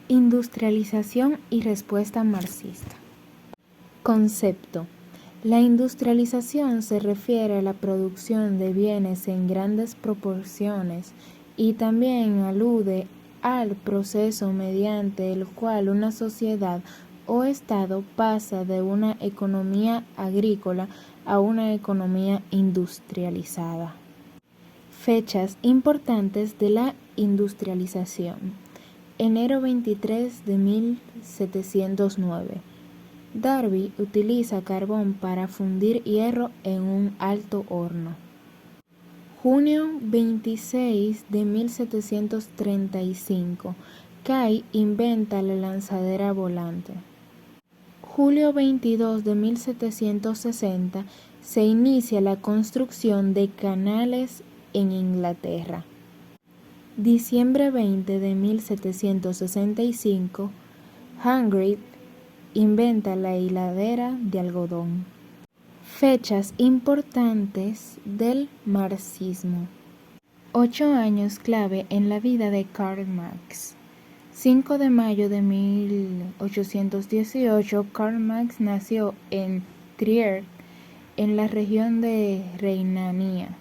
Industrialización y respuesta marxista. Concepto. La industrialización se refiere a la producción de bienes en grandes proporciones y también alude al proceso mediante el cual una sociedad o estado pasa de una economía agrícola a una economía industrializada. Fechas importantes de la industrialización. Enero 23 de 1709. Darby utiliza carbón para fundir hierro en un alto horno. Junio 26 de 1735. Kay inventa la lanzadera volante. Julio 22 de 1760 se inicia la construcción de canales en Inglaterra. Diciembre 20 de 1765, Hagrid inventa la hiladera de algodón. Fechas importantes del marxismo. 8 años clave en la vida de Karl Marx. 5 de mayo de 1818, Karl Marx nació en Trier, en la región de Renania.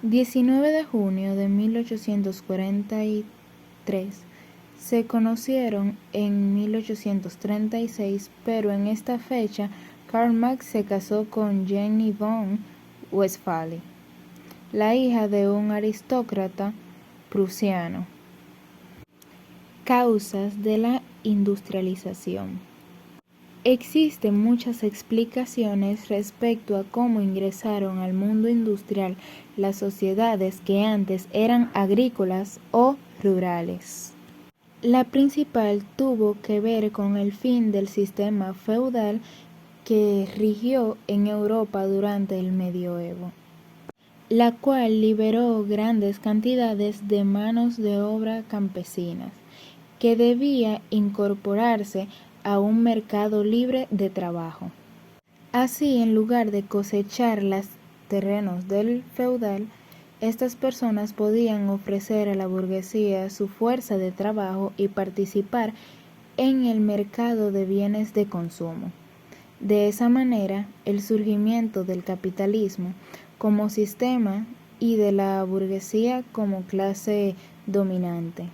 19 de junio de 1843. Se conocieron en 1836, pero en esta fecha Karl Marx se casó con Jenny von Westphalen, la hija de un aristócrata prusiano. Causas de la industrialización. Existen muchas explicaciones respecto a cómo ingresaron al mundo industrial las sociedades que antes eran agrícolas o rurales. La principal tuvo que ver con el fin del sistema feudal que rigió en Europa durante el medioevo, la cual liberó grandes cantidades de manos de obra campesinas, que debía incorporarse a un mercado libre de trabajo. Así, en lugar de cosechar los terrenos del feudal, estas personas podían ofrecer a la burguesía su fuerza de trabajo y participar en el mercado de bienes de consumo. De esa manera, el surgimiento del capitalismo como sistema y de la burguesía como clase dominante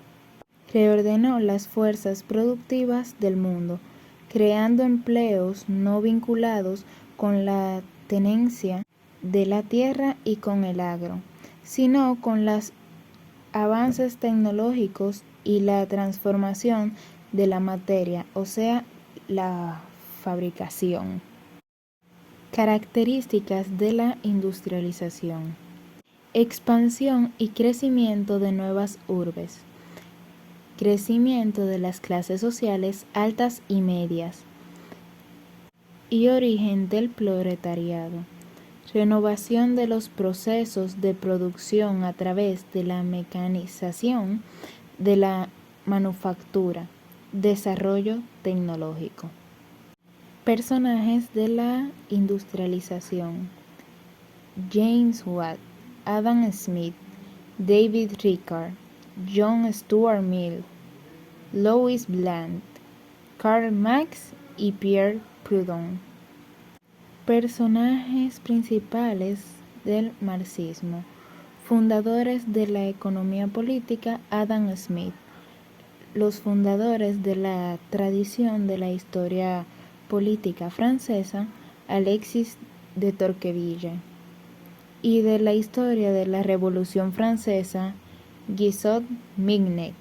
reordenó las fuerzas productivas del mundo, creando empleos no vinculados con la tenencia de la tierra y con el agro, sino con los avances tecnológicos y la transformación de la materia, o sea, la fabricación. Características de la industrialización. Expansión y crecimiento de nuevas urbes. Crecimiento de las clases sociales altas y medias y origen del proletariado. Renovación de los procesos de producción a través de la mecanización de la manufactura. Desarrollo tecnológico. Personajes de la industrialización. James Watt, Adam Smith, David Rickard, John Stuart Mill, Louis Blanc, Karl Marx y Pierre Proudhon. Personajes principales del marxismo. Fundadores de la economía política, Adam Smith. Los fundadores de la tradición de la historia política francesa, Alexis de Tocqueville. Y de la historia de la Revolución Francesa, Guizot Mignet.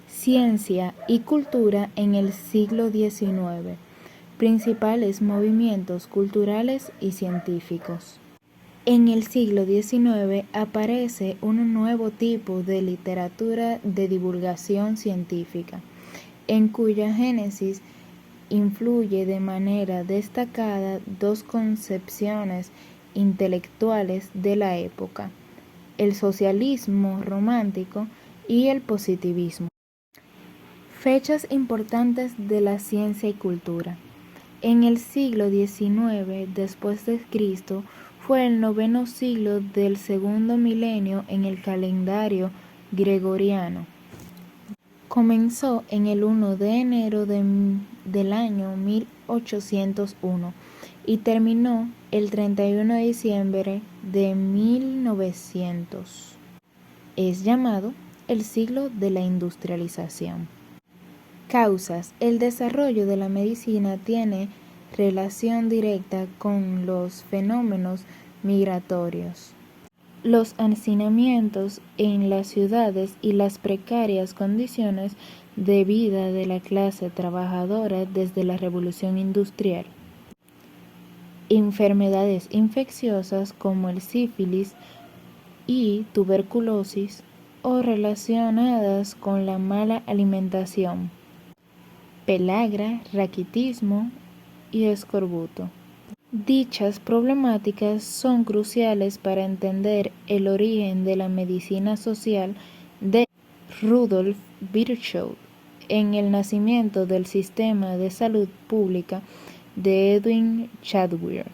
Ciencia y cultura en el siglo XIX. Principales movimientos culturales y científicos. En el siglo XIX aparece un nuevo tipo de literatura de divulgación científica, en cuya génesis influye de manera destacada dos concepciones intelectuales de la época: el socialismo romántico y el positivismo. Fechas importantes de la ciencia y cultura. En el siglo XIX después de Cristo fue el 9º siglo del segundo milenio en el calendario gregoriano. Comenzó en el 1 de enero del año 1801 y terminó el 31 de diciembre de 1900. Es llamado el siglo de la industrialización. Causas. El desarrollo de la medicina tiene relación directa con los fenómenos migratorios. Los hacinamientos en las ciudades y las precarias condiciones de vida de la clase trabajadora desde la Revolución Industrial. Enfermedades infecciosas como el sífilis y tuberculosis o relacionadas con la mala alimentación, pelagra, raquitismo y escorbuto. Dichas problemáticas son cruciales para entender el origen de la medicina social de Rudolf Virchow en el nacimiento del sistema de salud pública de Edwin Chadwick,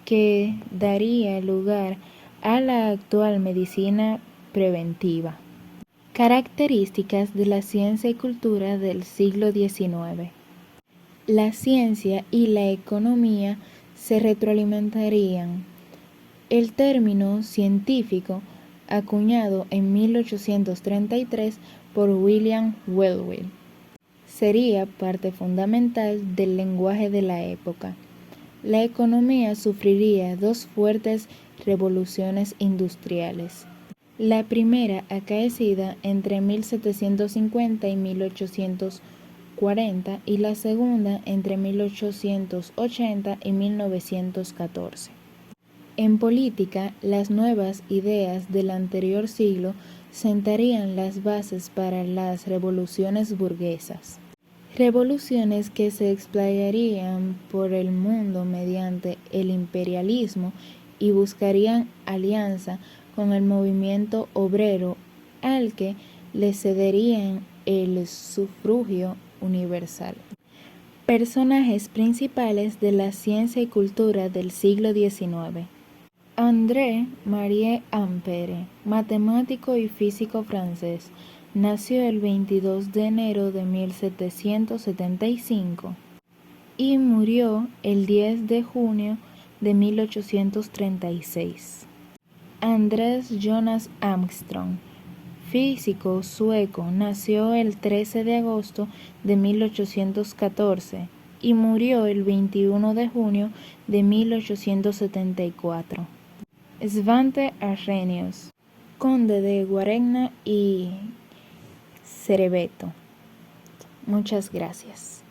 que daría lugar a la actual medicina preventiva. Características de la ciencia y cultura del siglo XIX. La ciencia y la economía se retroalimentarían. El término científico, acuñado en 1833 por William Whewell, sería parte fundamental del lenguaje de la época. La economía sufriría dos fuertes revoluciones industriales. La primera acaecida entre 1750 y 1840 y la segunda entre 1880 y 1914. En política, las nuevas ideas del anterior siglo sentarían las bases para las revoluciones burguesas. Revoluciones que se explayarían por el mundo mediante el imperialismo y buscarían alianza con el movimiento obrero al que le cederían el sufragio universal. Personajes principales de la ciencia y cultura del siglo XIX. André-Marie Ampère, matemático y físico francés, nació el 22 de enero de 1775 y murió el 10 de junio de 1836. Andreas Jonas Armstrong, físico sueco, nació el 13 de agosto de 1814 y murió el 21 de junio de 1874. Svante Arrhenius, conde de Guaregna y Cerveto. Muchas gracias.